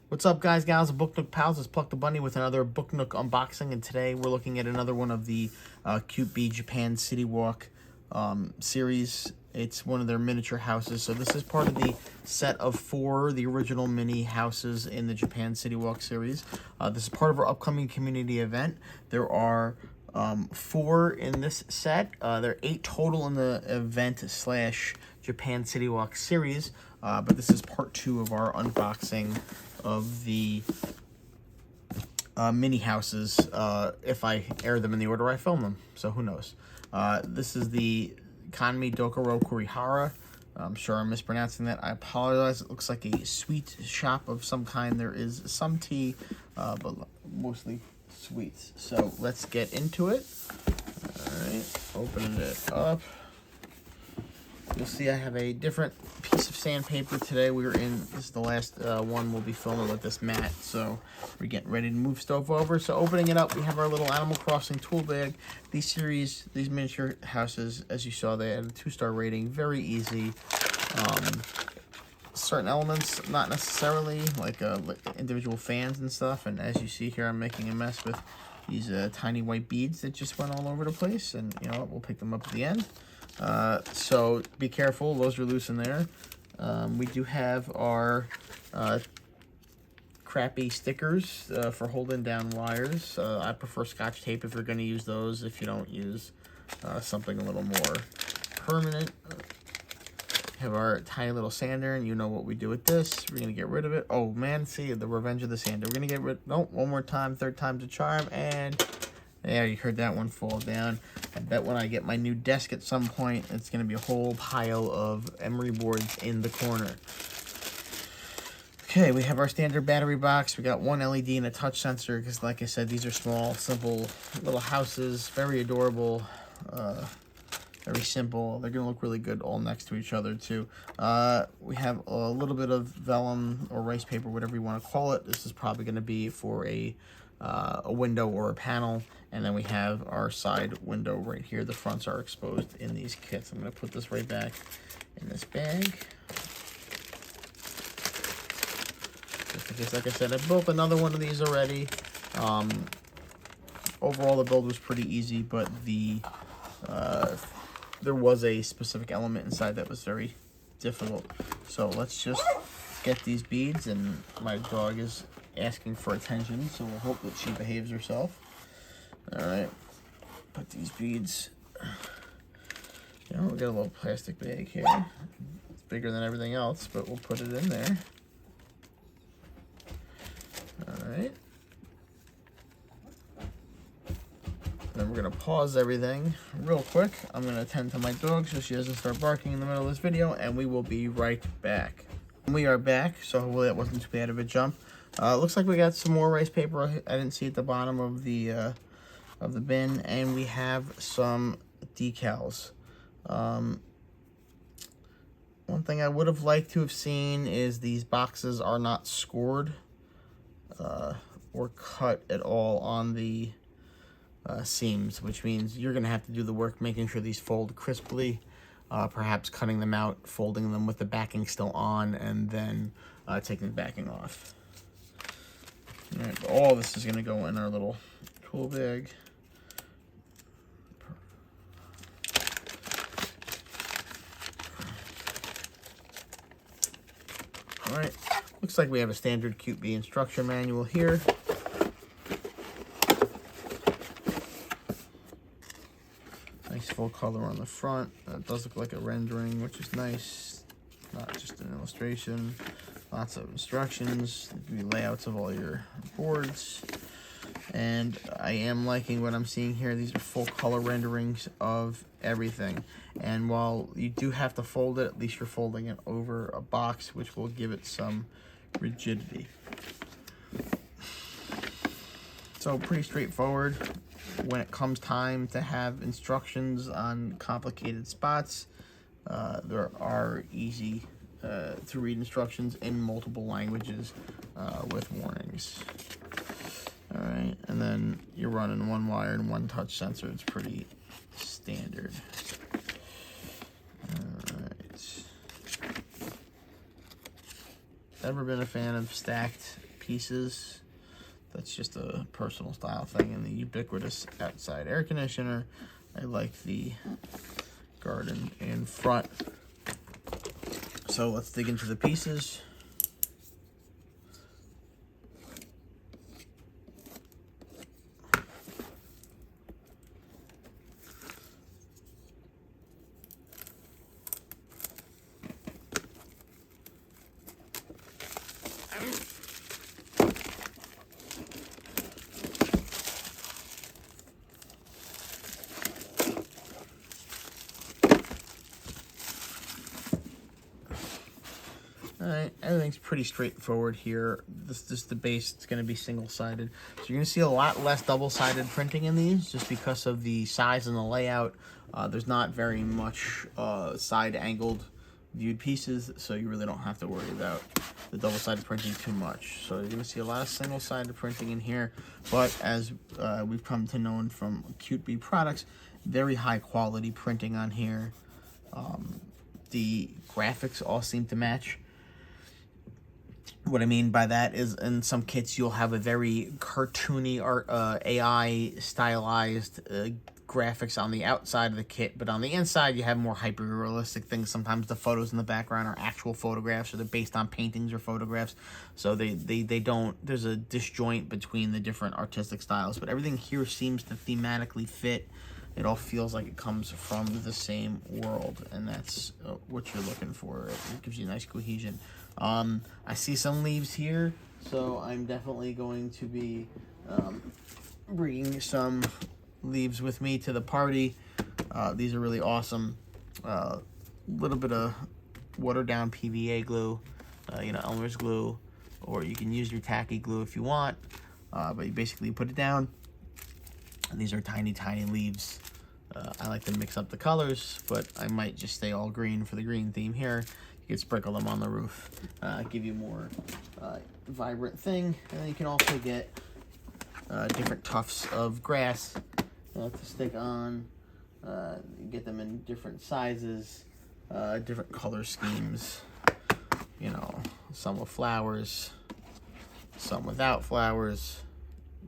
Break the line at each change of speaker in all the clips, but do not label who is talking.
What's up, guys, gals, and Book Nook pals? It's Pluck the Bunny with another Book Nook unboxing, and today we're looking at another one of the Cutebee Japan City Walk series. It's one of their miniature houses. So this is part of the set of 4, the original mini houses in the Japan City Walk series. This is part of our upcoming community event. There are 4 in this set. There are 8 total in the event / Japan City Walk series, but this is part 2 of our unboxing of the mini houses, if I air them in the order I film them, so who knows. This is the Kanmi-dokoro Kurihara. I'm sure I'm mispronouncing that. I apologize. It looks like a sweet shop of some kind. There is some tea, but mostly sweets. So let's get into it. Alright, opening it up. You'll see I have a different piece of sandpaper today. This is the last one we'll be filming with this mat, so we're getting ready to move stuff over. So opening it up, we have our little Animal Crossing tool bag. These miniature houses, as you saw, they had a 2-star rating, very easy. Certain elements, not necessarily, like individual fans and stuff, and as you see here, I'm making a mess with these tiny white beads that just went all over the place, and you know what, we'll pick them up at the end. So be careful, those are loose in there. We do have our crappy stickers for holding down wires. I prefer Scotch tape if you're going to use those, if you don't use something a little more permanent. Have our tiny little sander, and you know what we do with this. We're going to get rid of it. Oh man, see, the revenge of the sander. We're going to get rid, no, one more time, 3rd time's a charm, and there, you heard that one fall down. I bet when I get my new desk at some point, it's going to be a whole pile of emery boards in the corner. Okay, we have our standard battery box. We got 1 LED and a touch sensor, because like I said, these are small, simple little houses, very adorable, very simple. They're going to look really good all next to each other, too. We have a little bit of vellum or rice paper, whatever you want to call it. This is probably going to be for a window or a panel, and then we have our side window right here. The fronts are exposed in these kits. I'm going to put this right back in this bag. Just in case, like I said, I built another one of these already. Overall, the build was pretty easy, but there was a specific element inside that was very difficult. So let's just get these beads, and my dog is asking for attention, so we'll hope that she behaves herself. Alright, put these beads, you know, we got a little plastic bag here. It's bigger than everything else, but we'll put it in there. Alright. Then we're going to pause everything real quick. I'm going to attend to my dog so she doesn't start barking in the middle of this video, and we will be right back. We are back, so hopefully that wasn't too bad of a jump. Looks like we got some more rice paper. I didn't see at the bottom of the bin, and we have some decals. One thing I would have liked to have seen is these boxes are not scored or cut at all on the seams, which means you're going to have to do the work making sure these fold crisply, perhaps cutting them out, folding them with the backing still on, and then taking the backing off. All right, all this is going to go in our little tool bag. All right, looks like we have a standard Cutebee instruction manual here. Nice full color on the front. It does look like a rendering, which is nice. Not just an illustration. Lots of instructions. There can be layouts of all your boards. And I am liking what I'm seeing here. These are full color renderings of everything. And while you do have to fold it, at least you're folding it over a box, which will give it some rigidity. So pretty straightforward. When it comes time to have instructions on complicated spots, there are easy to read instructions in multiple languages with warnings. All right, and then you're running 1 wire and 1 touch sensor. It's pretty standard. All right. Never been a fan of stacked pieces. That's just a personal style thing. And the ubiquitous outside air conditioner. I like the garden in front. So let's dig into the pieces. Alright, everything's pretty straightforward here. The base, it's going to be single-sided. So you're going to see a lot less double-sided printing in these, just because of the size and the layout. There's not very much side-angled viewed pieces, so you really don't have to worry about the double-sided printing too much. So you're going to see a lot of single-sided printing in here, but as we've come to know from Cutebee products, very high-quality printing on here. The graphics all seem to match. What I mean by that is in some kits you'll have a very cartoony art, AI stylized graphics on the outside of the kit, but on the inside you have more hyper-realistic things. Sometimes the photos in the background are actual photographs, or they're based on paintings or photographs, so they don't, there's a disjoint between the different artistic styles, but everything here seems to thematically fit. It all feels like it comes from the same world, and that's what you're looking for. It gives you a nice cohesion. I see some leaves here, so I'm definitely going to be bringing some leaves with me to the party. These are really awesome. Little bit of watered down PVA glue, Elmer's glue, or you can use your tacky glue if you want, but you basically put it down. And these are tiny, tiny leaves. I like to mix up the colors, but I might just stay all green for the green theme here. You can sprinkle them on the roof, give you more vibrant thing. And then you can also get different tufts of grass to stick on. You get them in different sizes, different color schemes. Some with flowers, some without flowers,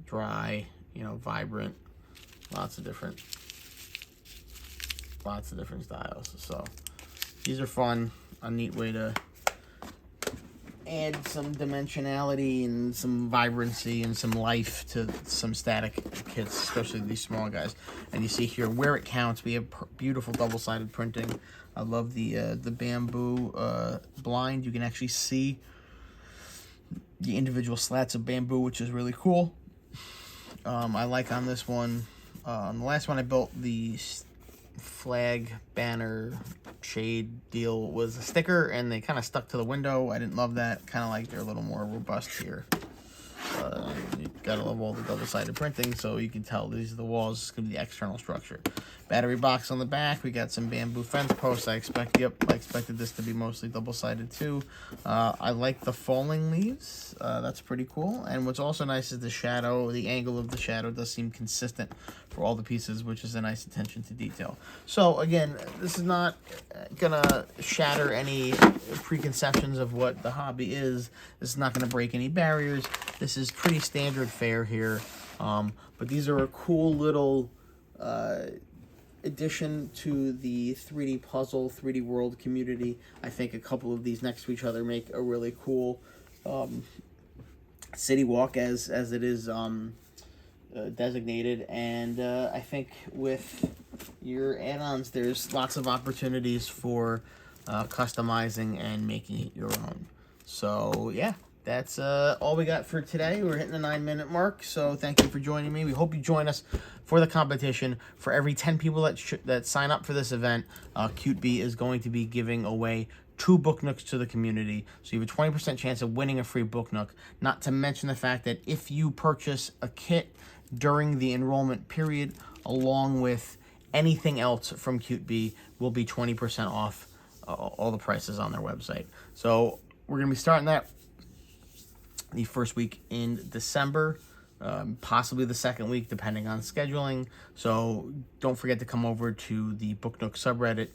dry, vibrant, lots of different styles. So these are fun, a neat way to add some dimensionality and some vibrancy and some life to some static kits, especially these small guys. And you see here where it counts, we have beautiful double-sided printing. I love the bamboo blind. You can actually see the individual slats of bamboo, which is really cool. I like on this one, on the last one I built, the flag banner shade deal was a sticker, and they kind of stuck to the window. I didn't love that. Kind of like they're a little more robust here. You gotta love all the double-sided printing, so you can tell these are the walls. This is gonna be the external structure. Battery box on the back. We got some bamboo fence posts. I expected this to be mostly double-sided too. I like the falling leaves. That's pretty cool. And what's also nice is the shadow. The angle of the shadow does seem consistent for all the pieces, which is a nice attention to detail. So again, this is not gonna shatter any preconceptions of what the hobby is. This is not gonna break any barriers. This is pretty standard fare here, but these are a cool little addition to the 3D puzzle, 3D world community. I think a couple of these next to each other make a really cool city walk, as it is designated, and I think with your add-ons there's lots of opportunities for customizing and making it your own. So yeah, that's all we got for today. We're hitting the 9-minute mark, so thank you for joining me. We hope you join us for the competition. For every 10 people that sign up for this event, Cutebee is going to be giving away 2 book nooks to the community, so you have a 20% chance of winning a free book nook. Not to mention the fact that if you purchase a kit during the enrollment period, along with anything else from Cutebee, will be 20% off all the prices on their website. So we're going to be starting that the first week in December, possibly the second week, depending on scheduling. So don't forget to come over to the Book Nook subreddit,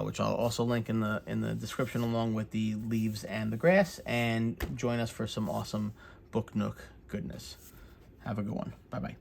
which I'll also link in the description, along with the leaves and the grass, and join us for some awesome book nook goodness. Have a good one. Bye-bye.